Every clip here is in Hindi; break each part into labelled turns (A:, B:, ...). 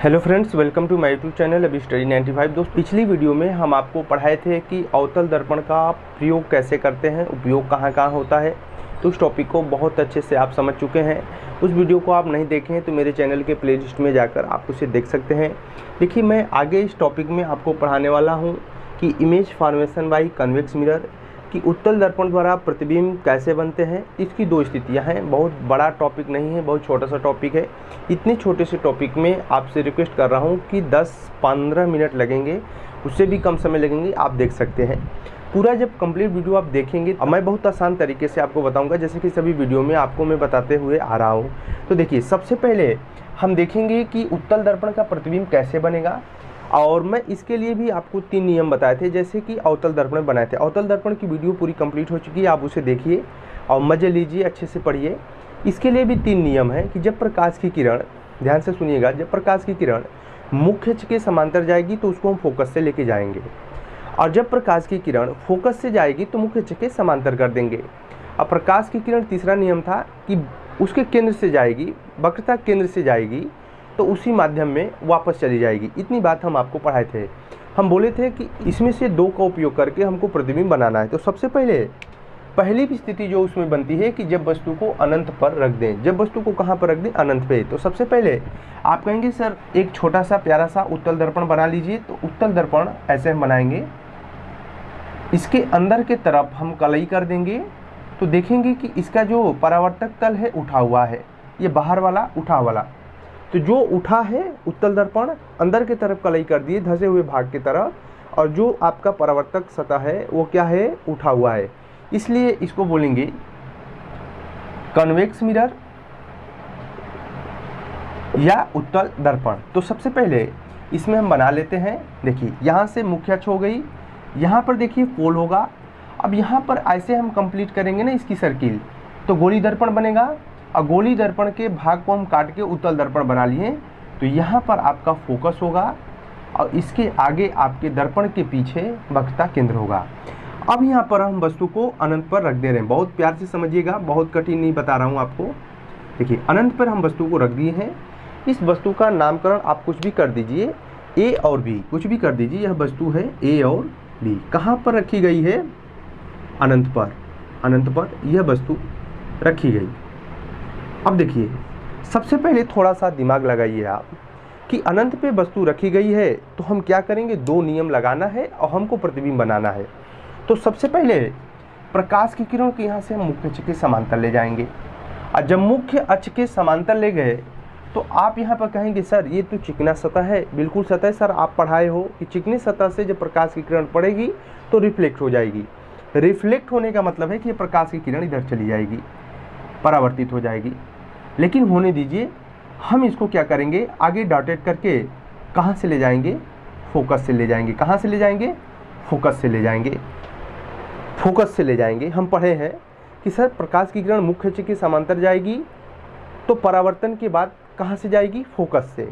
A: Hello friends, welcome to my YouTube channel अभी स्टडी 95। दोस्त, पिछली वीडियो में हम आपको पढ़ाए थे कि अवतल दर्पण का प्रयोग कैसे करते हैं, उपयोग कहाँ कहाँ होता है। तो उस टॉपिक को बहुत अच्छे से आप समझ चुके हैं। उस वीडियो को आप नहीं देखे हैं तो मेरे चैनल के प्लेलिस्ट में जाकर आप उसे देख सकते हैं। देखिए, मैं आगे इस टॉपिक में आपको पढ़ाने वाला हूँ कि image formation by convex mirror, कि उत्तल दर्पण द्वारा प्रतिबिंब कैसे बनते हैं। इसकी दो स्थितियां हैं। बहुत बड़ा टॉपिक नहीं है, बहुत छोटा सा टॉपिक है। इतने छोटे से टॉपिक में आपसे रिक्वेस्ट कर रहा हूं कि 10-15 मिनट लगेंगे, उससे भी कम समय लगेंगे। आप देख सकते हैं पूरा। जब कंप्लीट वीडियो आप देखेंगे, मैं बहुत आसान तरीके से आपको बताऊंगा, जैसे कि सभी वीडियो में आपको मैं बताते हुए आ रहा हूँ। तो देखिए, सबसे पहले हम देखेंगे कि उत्तल दर्पण का प्रतिबिंब कैसे बनेगा, और मैं इसके लिए भी आपको 3 नियम बताए थे, जैसे कि अवतल दर्पण बनाए थे। अवतल दर्पण की वीडियो पूरी कंप्लीट हो चुकी है, आप उसे देखिए और मज़े लीजिए, अच्छे से पढ़िए। इसके लिए भी 3 नियम हैं कि जब प्रकाश की किरण, ध्यान से सुनिएगा, जब प्रकाश की किरण मुख्य अक्ष के समांतर जाएगी तो उसको हम फोकस से लेके जाएंगे, और जब प्रकाश की किरण फोकस से जाएगी तो मुख्य अक्ष के समांतर कर देंगे। अब प्रकाश की किरण, तीसरा नियम था कि उसके केंद्र से जाएगी, वक्रता केंद्र से जाएगी तो उसी माध्यम में वापस चली जाएगी। इतनी बात हम आपको पढ़ाए थे। हम बोले थे कि इसमें से 2 का उपयोग करके हमको प्रतिबिंब बनाना है। तो सबसे पहली भी स्थिति जो उसमें बनती है कि जब वस्तु को अनंत पर रख दें। जब वस्तु को कहाँ पर रख दें? अनंत पे। तो सबसे पहले आप कहेंगे सर एक छोटा सा प्यारा सा उत्तल दर्पण बना लीजिए। तो उत्तल दर्पण ऐसे हम बनाएंगे, इसके अंदर के तरफ हम कलई कर देंगे। तो देखेंगे कि इसका जो परावर्तक तल है उठा हुआ है, ये बाहर वाला उठा वाला। तो जो उठा है उत्तल दर्पण, अंदर की तरफ कलई कर दिए धसे हुए भाग की तरफ, और जो आपका परावर्तक सतह है वो क्या है? उठा हुआ है। इसलिए इसको बोलेंगे कन्वेक्स मिरर या उत्तल दर्पण। तो सबसे पहले इसमें हम बना लेते हैं। देखिए, यहाँ से मुख्य अक्ष हो गई, यहाँ पर देखिए पोल होगा। अब यहाँ पर ऐसे हम कंप्लीट करेंगे ना इसकी सर्किल, तो गोली दर्पण बनेगा, और गोली दर्पण के भाग को हम काट के उत्तल दर्पण बना लिए। तो यहाँ पर आपका फोकस होगा, और इसके आगे आपके दर्पण के पीछे वक्रता केंद्र होगा। अब यहाँ पर हम वस्तु को अनंत पर रख दे रहे हैं। बहुत प्यार से समझिएगा, बहुत कठिन नहीं बता रहा हूँ आपको। देखिए, अनंत पर हम वस्तु को रख दिए हैं। इस वस्तु का नामकरण आप कुछ भी कर दीजिए, ए और बी, कुछ भी कर दीजिए। यह वस्तु है ए और बी। कहाँ पर रखी गई है? अनंत पर। अनंत पर यह वस्तु रखी गई। अब देखिए, सबसे पहले थोड़ा सा दिमाग लगाइए आप कि अनंत पे वस्तु रखी गई है तो हम क्या करेंगे? 2 नियम लगाना है और हमको प्रतिबिंब बनाना है। तो सबसे पहले प्रकाश की किरण को यहाँ से हम मुख्य अक्ष के समांतर ले जाएंगे, और जब मुख्य अक्ष के समांतर ले गए तो आप यहाँ पर कहेंगे सर ये तो चिकना सतह है। बिल्कुल सतह सर, आप पढ़ाए हो कि चिकनी सतह से जब प्रकाश की किरण पड़ेगी तो रिफ्लेक्ट हो जाएगी। रिफ्लेक्ट होने का मतलब है कि प्रकाश की किरण इधर चली जाएगी, परावर्तित हो जाएगी। लेकिन होने दीजिए, हम इसको क्या करेंगे? आगे डॉटेड करके कहाँ से ले जाएंगे? फोकस से ले जाएंगे। कहाँ से ले जाएंगे? फोकस से ले जाएंगे। फोकस से ले जाएंगे। हम पढ़े हैं कि सर प्रकाश की किरण मुख्य अक्ष के समांतर जाएगी तो परावर्तन के बाद कहाँ से जाएगी? फोकस से।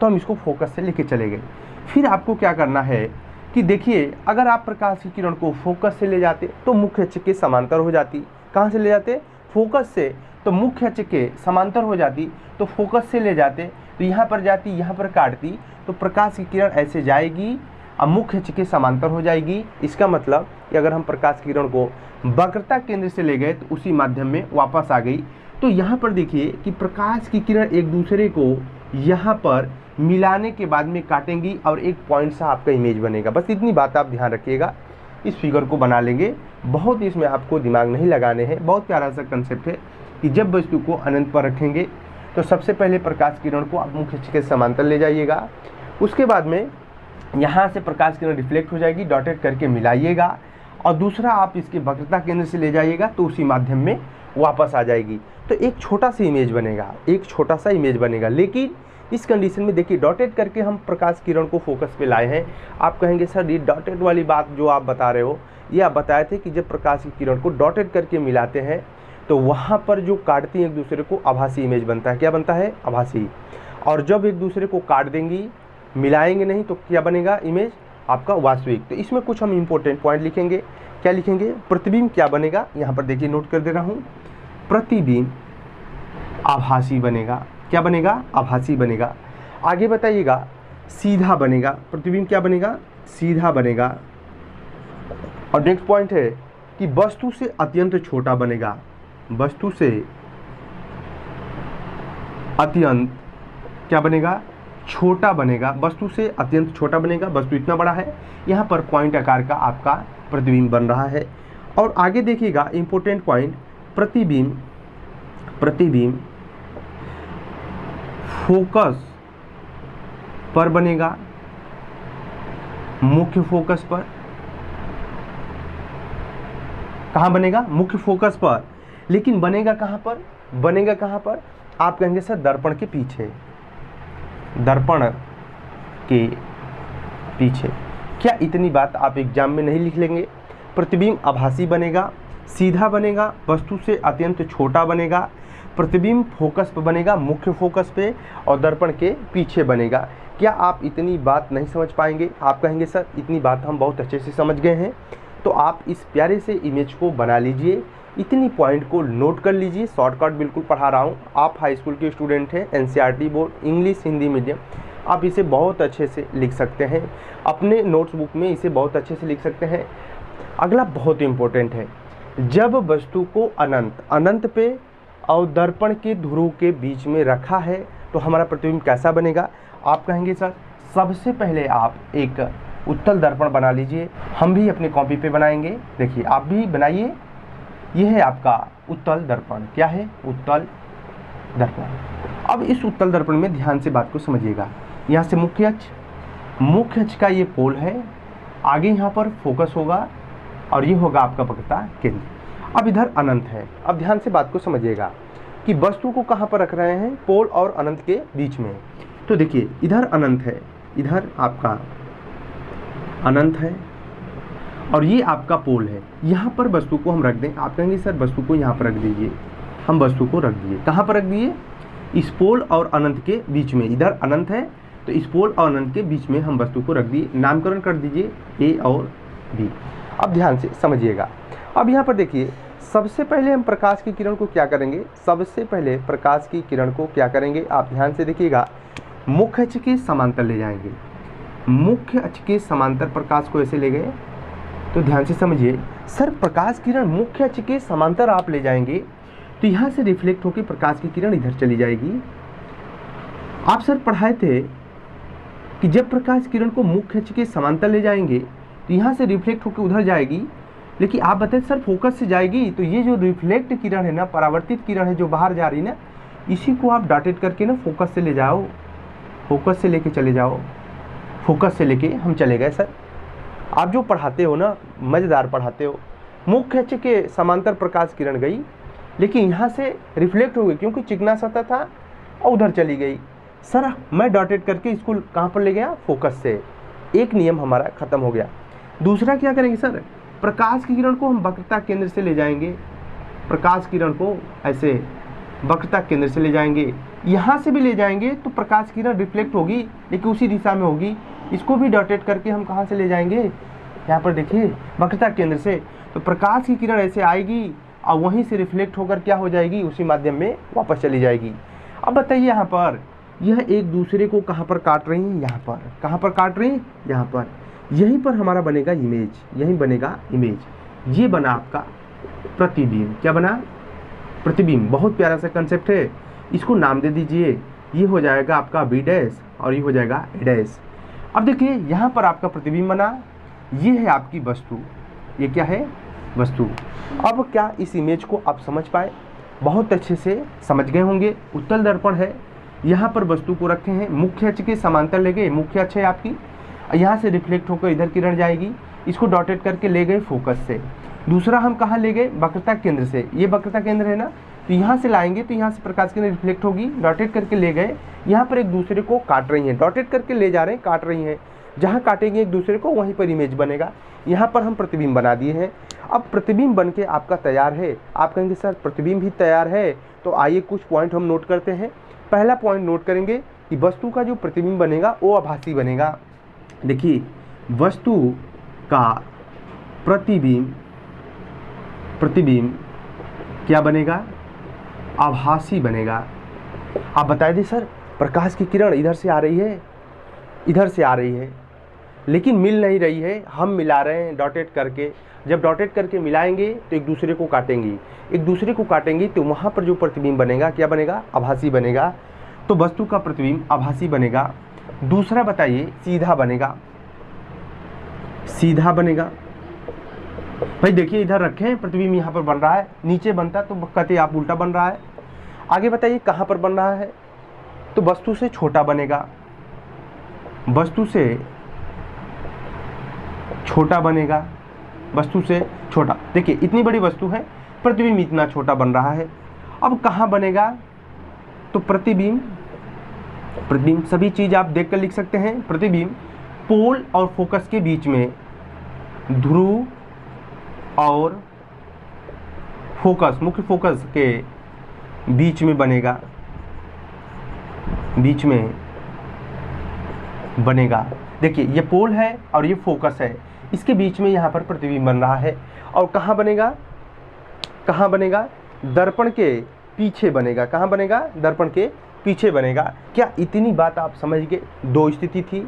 A: तो हम इसको फोकस से लेके चले गए। फिर आपको क्या करना है कि देखिए, अगर आप प्रकाश की किरण को फोकस से ले जाते तो मुख्य अक्ष के समांतर हो जाती। कहाँ से ले जाते? फोकस से। तो मुख्य अक्ष के समांतर हो जाती, तो फोकस से ले जाते तो यहाँ पर जाती, यहाँ पर काटती, तो प्रकाश की किरण ऐसे जाएगी और मुख्य अक्ष के समांतर हो जाएगी। इसका मतलब कि अगर हम प्रकाश की किरण को वक्रता केंद्र से ले गए तो उसी माध्यम में वापस आ गई। तो यहाँ पर देखिए कि प्रकाश की किरण एक दूसरे को यहाँ पर मिलाने के बाद में काटेंगी और एक पॉइंट सा आपका इमेज बनेगा। बस इतनी बात आप ध्यान रखिएगा। इस फिगर को बना लेंगे, बहुत इसमें आपको दिमाग नहीं लगाने हैं। बहुत प्यारा सा कंसेप्ट है कि जब वस्तु को अनंत पर रखेंगे तो सबसे पहले प्रकाश किरण को आप मुख्य अक्ष के समांतर ले जाइएगा। उसके बाद में यहाँ से प्रकाश किरण रिफ्लेक्ट हो जाएगी, डॉटेड करके मिलाइएगा, और दूसरा आप इसके वक्रता केंद्र से ले जाइएगा तो उसी माध्यम में वापस आ जाएगी। तो एक छोटा सा इमेज बनेगा, एक छोटा सा इमेज बनेगा। लेकिन इस कंडीशन में देखिए, डॉटेड करके हम प्रकाश किरण को फोकस पे लाए हैं। आप कहेंगे सर ये डॉटेड वाली बात जो आप बता रहे हो, ये आप बताए थे कि जब प्रकाश की किरण को डॉटेड करके मिलाते हैं तो वहाँ पर जो काटती हैं एक दूसरे को, आभासी इमेज बनता है। क्या बनता है? आभासी। और जब एक दूसरे को काट देंगी, मिलाएंगे नहीं, तो क्या बनेगा? इमेज आपका वास्तविक। तो इसमें कुछ हम इंपॉर्टेंट पॉइंट लिखेंगे। क्या लिखेंगे? प्रतिबिंब क्या बनेगा? यहाँ पर देखिए, नोट कर दे रहा हूँ। प्रतिबिंब आभासी बनेगा। क्या बनेगा? आभासी बनेगा। आगे बताइएगा, सीधा बनेगा, प्रतिबिंब क्या बनेगा, सीधा बनेगा। और नेक्स्ट पॉइंट है कि वस्तु से अत्यंत छोटा बनेगा, वस्तु से अत्यंत क्या बनेगा, छोटा बनेगा, वस्तु से अत्यंत छोटा बनेगा। वस्तु इतना बड़ा है, यहाँ पर पॉइंट आकार का आपका प्रतिबिंब बन रहा है। और आगे देखिएगा इंपॉर्टेंट पॉइंट, प्रतिबिंब फोकस पर बनेगा, मुख्य फोकस पर। कहाँ बनेगा, मुख्य फोकस पर। लेकिन बनेगा कहाँ पर, बनेगा कहाँ पर, आप कहेंगे सर दर्पण के पीछे, दर्पण के पीछे। क्या इतनी बात आप एग्जाम में नहीं लिख लेंगे? प्रतिबिंब आभासी बनेगा, सीधा बनेगा, वस्तु से अत्यंत छोटा बनेगा, प्रतिबिंब फोकस पे बनेगा, मुख्य फोकस पे, और दर्पण के पीछे बनेगा। क्या आप इतनी बात नहीं समझ पाएंगे? आप कहेंगे सर इतनी बात हम बहुत अच्छे से समझ गए हैं। तो आप इस प्यारे से इमेज को बना लीजिए, इतनी पॉइंट को नोट कर लीजिए। शॉर्टकट बिल्कुल पढ़ा रहा हूँ। आप हाई स्कूल के स्टूडेंट हैं, NCERT board English Hindi medium, आप इसे बहुत अच्छे से लिख सकते हैं, अपने नोट्स बुक में इसे बहुत अच्छे से लिख सकते हैं। अगला बहुत इम्पोर्टेंट है, जब वस्तु को अनंत पे और दर्पण के ध्रुव के बीच में रखा है तो हमारा प्रतिबिंब कैसा बनेगा? आप कहेंगे सर सबसे पहले आप एक उत्तल दर्पण बना लीजिए, हम भी अपनी कॉपी पे बनाएंगे। देखिए आप भी बनाइए, यह है आपका उत्तल दर्पण। क्या है? उत्तल दर्पण। अब इस उत्तल दर्पण में ध्यान से बात को समझिएगा। यहाँ से मुख्य अक्ष का ये पोल है, आगे यहाँ पर फोकस होगा और ये होगा आपका वक्रता केंद्र। अब इधर अनंत है। अब ध्यान से बात को समझिएगा कि वस्तु को कहाँ पर रख रहे हैं, पोल और अनंत के बीच में। तो देखिए इधर अनंत है, इधर आपका अनंत है और ये आपका पोल है। यहाँ पर वस्तु को हम रख दें। आप कहेंगे सर वस्तु को यहाँ पर रख दीजिए, हम वस्तु को रख दिए। कहाँ पर रख दिए? इस पोल और अनंत के बीच में। इधर अनंत है तो इस पोल और अनंत के बीच में हम वस्तु को रख दिए। नामकरण कर दीजिए ए और बी। अब ध्यान से समझिएगा। अब यहाँ पर देखिए, सबसे पहले हम प्रकाश की किरण को क्या करेंगे, सबसे पहले प्रकाश की किरण को क्या करेंगे, आप ध्यान से देखिएगा, मुख्य अक्ष के समांतर ले जाएंगे। मुख्य अक्ष के समांतर प्रकाश को ऐसे ले गए तो ध्यान से समझिए, सर प्रकाश किरण मुख्य अक्ष के समांतर आप ले जाएंगे तो यहाँ से रिफ्लेक्ट होकर प्रकाश की किरण इधर चली जाएगी। आप सर पढ़ाए थे कि जब प्रकाश किरण को मुख्य अक्ष के समांतर ले जाएंगे तो यहाँ से रिफ्लेक्ट होकर उधर जाएगी, लेकिन आप बताए सर फोकस से जाएगी। तो ये जो रिफ्लेक्ट किरण है ना, परावर्तित किरण है जो बाहर जा रही ना, इसी को आप डॉटेड करके ना फोकस से ले जाओ, फोकस से लेके चले जाओ। फोकस से लेके हम चले गए। सर आप जो पढ़ाते हो ना, मज़ेदार पढ़ाते हो। मुख्य अक्ष के समांतर प्रकाश किरण गई, लेकिन यहाँ से रिफ्लेक्ट हो गई क्योंकि चिकना सतह था और उधर चली गई। सर मैं डॉटेड करके इसको कहाँ पर ले गया, फोकस से। एक नियम हमारा ख़त्म हो गया। दूसरा क्या करेंगे सर, प्रकाश की किरण को हम वक्रता केंद्र से ले जाएंगे। प्रकाश किरण को ऐसे वक्रता केंद्र से ले जाएंगे, यहाँ से भी ले जाएंगे तो प्रकाश किरण रिफ्लेक्ट होगी लेकिन उसी दिशा में होगी। इसको भी डॉटेड करके हम कहाँ से ले जाएंगे, यहाँ पर देखिए वक्रता केंद्र से। तो प्रकाश की किरण ऐसे आएगी और वहीं से रिफ्लेक्ट होकर क्या हो जाएगी, उसी माध्यम में वापस चली जाएगी। अब बताइए यहाँ पर यह एक दूसरे को कहाँ पर काट रही हैं, यहाँ पर। कहाँ पर काट रही हैं, यहाँ पर। यहीं पर हमारा बनेगा इमेज, यहीं बनेगा इमेज। ये बना आपका प्रतिबिंब। क्या बना, प्रतिबिंब। बहुत प्यारा सा कंसेप्ट है, इसको नाम दे दीजिए। ये हो जाएगा आपका बी डैश और ये हो जाएगा ए डैश। अब देखिए यहाँ पर आपका प्रतिबिंब बना, ये है आपकी वस्तु। ये क्या है, वस्तु। अब क्या इस इमेज को आप समझ पाए? बहुत अच्छे से समझ गए होंगे। उत्तल दर्पण है, यहाँ पर वस्तु को रखे हैं, मुख्य अक्ष के समांतर ले गए। मुख्य अक्ष है आपकी, यहाँ से रिफ्लेक्ट होकर इधर किरण जाएगी, इसको डॉटेड करके ले गए फोकस से। दूसरा हम कहाँ ले गए, वक्रता केंद्र से। ये वक्रता केंद्र है ना, तो यहाँ से लाएंगे तो यहाँ से प्रकाश किरण रिफ्लेक्ट होगी, डॉटेड करके ले गए। यहाँ पर एक दूसरे को काट रही हैं, डॉटेड करके ले जा रहे हैं, काट रही हैं। जहाँ काटेंगे एक दूसरे को वहीं पर इमेज बनेगा। यहाँ पर हम प्रतिबिंब बना दिए हैं। अब प्रतिबिंब बन के आपका तैयार है। आप कहेंगे सर प्रतिबिंब भी तैयार है, तो आइए कुछ पॉइंट हम नोट करते हैं। पहला पॉइंट नोट करेंगे कि वस्तु का जो प्रतिबिंब बनेगा वो आभासी बनेगा। देखिए वस्तु का प्रतिबिंब क्या बनेगा, आभासी बनेगा। आप बताए दी सर प्रकाश की किरण इधर से आ रही है, इधर से आ रही है, लेकिन मिल नहीं रही है। हम मिला रहे हैं डॉटेड करके। जब डॉटेड करके मिलाएंगे तो एक दूसरे को काटेंगी, एक दूसरे को काटेंगी तो वहाँ पर जो प्रतिबिंब बनेगा क्या बनेगा? आभासी बनेगा। तो वस्तु का प्रतिबिंब आभासी बनेगा। दूसरा बताइए, सीधा बनेगा। सीधा बनेगा भाई देखिए, इधर रखें प्रतिबिंब यहाँ पर बन रहा है, नीचे बनता तो कहते आप उल्टा बन रहा है। आगे बताइए कहाँ पर बन रहा है? तो वस्तु से छोटा बनेगा, वस्तु से छोटा बनेगा, वस्तु से छोटा। देखिए इतनी बड़ी वस्तु है, प्रतिबिंब इतना छोटा बन रहा है। अब कहाँ बनेगा? तो प्रतिबिंब, प्रतिबिंब सभी चीज आप देखकर लिख सकते हैं। प्रतिबिंब पोल और फोकस के बीच में, ध्रुव और फोकस, मुख्य फोकस के बीच में बनेगा, बीच में बनेगा। देखिए ये पोल है और ये फोकस है, इसके बीच में यहाँ पर प्रतिबिंब बन रहा है। और कहाँ बनेगा? कहाँ बनेगा? दर्पण के पीछे बनेगा। कहाँ बनेगा? दर्पण के पीछे बनेगा। क्या इतनी बात आप समझ गए? दो स्थिति थी,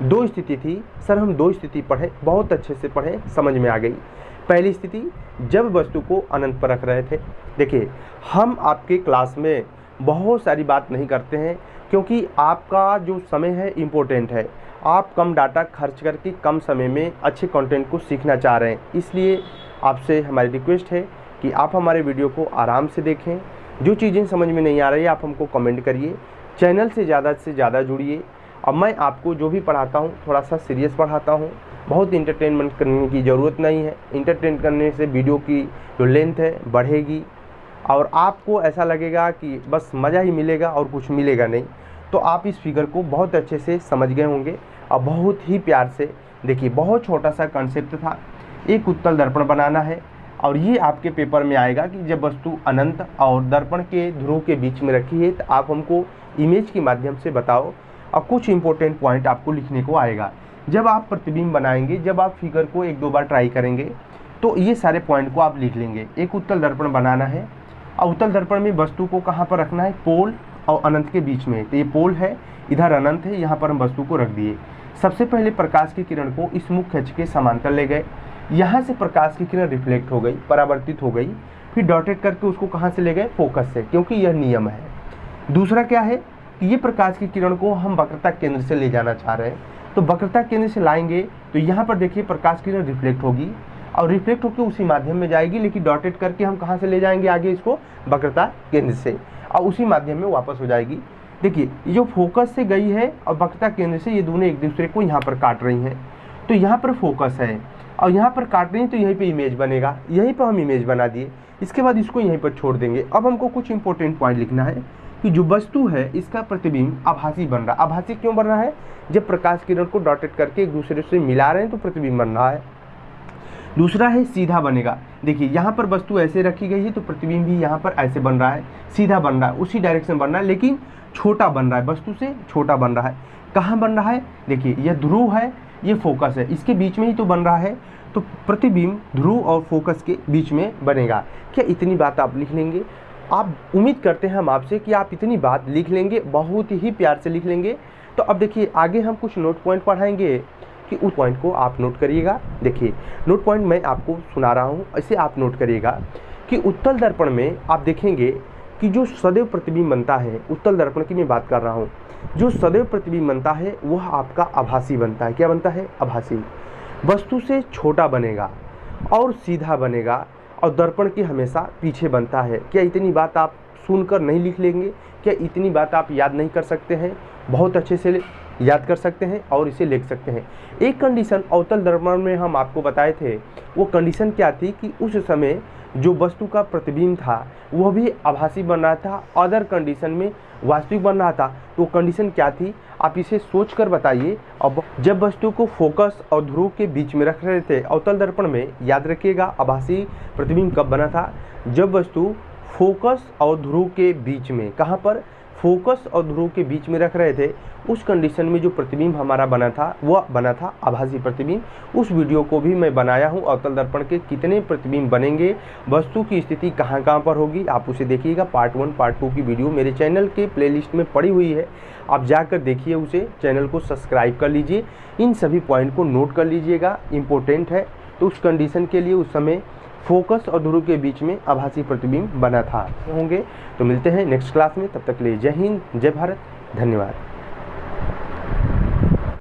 A: दो स्थिति थी सर, हम दो स्थिति पढ़े, बहुत अच्छे से पढ़े, समझ में आ गई। पहली स्थिति जब वस्तु को अनंत पर रख रहे थे। देखिए हम आपके क्लास में बहुत सारी बात नहीं करते हैं क्योंकि आपका जो समय है इम्पोर्टेंट है। आप कम डाटा खर्च करके कम समय में अच्छे कंटेंट को सीखना चाह रहे हैं, इसलिए आपसे हमारी रिक्वेस्ट है कि आप हमारे वीडियो को आराम से देखें। जो चीज़ें समझ में नहीं आ रही है आप हमको कमेंट करिए, चैनल से ज़्यादा जुड़िए। अब मैं आपको जो भी पढ़ाता हूँ थोड़ा सा सीरियस पढ़ाता हूँ, बहुत इंटरटेनमेंट करने की ज़रूरत नहीं है। इंटरटेन करने से वीडियो की जो लेंथ है बढ़ेगी और आपको ऐसा लगेगा कि बस मज़ा ही मिलेगा और कुछ मिलेगा नहीं। तो आप इस फिगर को बहुत अच्छे से समझ गए होंगे और बहुत ही प्यार से देखिए। बहुत छोटा सा कॉन्सेप्ट था, एक उत्तल दर्पण बनाना है और ये आपके पेपर में आएगा कि जब वस्तु अनंत और दर्पण के ध्रुव के बीच में रखी है तो आप हमको इमेज के माध्यम से बताओ और कुछ इंपॉर्टेंट पॉइंट आपको लिखने को आएगा। जब आप प्रतिबिंब बनाएंगे, जब आप फिगर को एक दो बार ट्राई करेंगे तो ये सारे पॉइंट को आप लिख लेंगे। एक उत्तल दर्पण बनाना है और उत्तल दर्पण में वस्तु को कहाँ पर रखना है? पोल और अनंत के बीच में। तो ये पोल है, इधर अनंत है, यहाँ पर हम वस्तु को रख दिए। सबसे पहले प्रकाश की किरण को इस मुख्य अक्ष के समांतर ले गए, यहाँ से प्रकाश की किरण रिफ्लेक्ट हो गई, परावर्तित हो गई, फिर डॉटेड करके उसको कहाँ से ले गए? फोकस से, क्योंकि यह नियम है। दूसरा क्या है कि ये प्रकाश की किरण को हम वक्रता केंद्र से ले जाना चाह रहे हैं, तो वक्रता केंद्र से लाएंगे तो यहाँ पर देखिए प्रकाश की किरण रिफ्लेक्ट होगी और रिफ्लेक्ट होकर उसी माध्यम में जाएगी, लेकिन डॉटेड करके हम कहाँ से ले जाएंगे आगे इसको? वक्रता केंद्र से, और उसी माध्यम में वापस हो जाएगी। देखिए ये जो फोकस से गई है और वक्रता केंद्र से, ये दोनों एक दूसरे को यहाँ पर काट रही हैं। तो यहाँ पर फोकस है और यहाँ पर काट रही हैं, तो यहीं पे इमेज बनेगा। यहीं पर हम इमेज बना दिए, इसके बाद इसको यहीं पर छोड़ देंगे। अब हमको कुछ इंपॉर्टेंट पॉइंट लिखना है कि जो वस्तु है इसका प्रतिबिंब आभासी बन रहा है। आभासी क्यों बन रहा है? जब प्रकाश किरण को डॉटेड करके एक दूसरे से मिला रहे हैं तो प्रतिबिंब बन रहा है। दूसरा है सीधा बनेगा। देखिए यहाँ पर वस्तु ऐसे रखी गई है तो प्रतिबिंब भी यहाँ पर ऐसे बन रहा है, सीधा बन रहा है, उसी डायरेक्शन बन रहा है, लेकिन छोटा बन रहा है, वस्तु से छोटा बन रहा है। कहाँ बन रहा है? देखिए यह ध्रुव है, ये फोकस है, इसके बीच में ही तो बन रहा है। तो प्रतिबिंब ध्रुव और फोकस के बीच में बनेगा। क्या इतनी बात आप लिख लेंगे? आप उम्मीद करते हैं हम आपसे कि आप इतनी बात लिख लेंगे, बहुत ही प्यार से लिख लेंगे। तो अब देखिए आगे हम कुछ नोट पॉइंट पढ़ाएंगे कि उस पॉइंट को आप नोट करिएगा। देखिए नोट पॉइंट मैं आपको सुना रहा हूँ, ऐसे आप नोट करिएगा कि उत्तल दर्पण में आप देखेंगे कि जो सदैव प्रतिबिंब बनता है, उत्तल दर्पण की मैं बात कर रहा हूँ, जो सदैव प्रतिबिंब बनता है वह आपका आभासी बनता है। क्या बनता है? आभासी। वस्तु से छोटा बनेगा और सीधा बनेगा और दर्पण के हमेशा पीछे बनता है। क्या इतनी बात आप सुनकर नहीं लिख लेंगे? क्या इतनी बात आप याद नहीं कर सकते हैं? बहुत अच्छे से याद कर सकते हैं और इसे लिख सकते हैं। एक कंडीशन अवतल दर्पण में हम आपको बताए थे, वो कंडीशन क्या थी कि उस समय जो वस्तु का प्रतिबिंब था वह भी आभासी बन रहा था, अदर कंडीशन में वास्तविक बन रहा था। तो कंडीशन क्या थी आप इसे सोच कर बताइए। अब जब वस्तु को फोकस और ध्रुव के बीच में रख रहे थे अवतल दर्पण में, याद रखिएगा आभासी प्रतिबिंब कब बना था? जब वस्तु फोकस और ध्रुव के बीच में, कहाँ पर? फोकस और ध्रुव के बीच में रख रहे थे, उस कंडीशन में जो प्रतिबिंब हमारा बना था वह बना था आभासी प्रतिबिंब। उस वीडियो को भी मैं बनाया हूं, अवतल दर्पण के कितने प्रतिबिंब बनेंगे, वस्तु की स्थिति कहाँ कहाँ पर होगी, आप उसे देखिएगा। पार्ट 1 पार्ट 2 की वीडियो मेरे चैनल के प्लेलिस्ट में पड़ी हुई है, आप जाकर देखिए उसे, चैनल को सब्सक्राइब कर लीजिए, इन सभी पॉइंट को नोट कर लीजिएगा, इम्पोर्टेंट है। तो उस कंडीशन के लिए उस समय फोकस और ध्रुव के बीच में आभासी प्रतिबिंब बना था होंगे। तो मिलते हैं नेक्स्ट क्लास में, तब तक के लिए जय हिंद, जय भारत, धन्यवाद।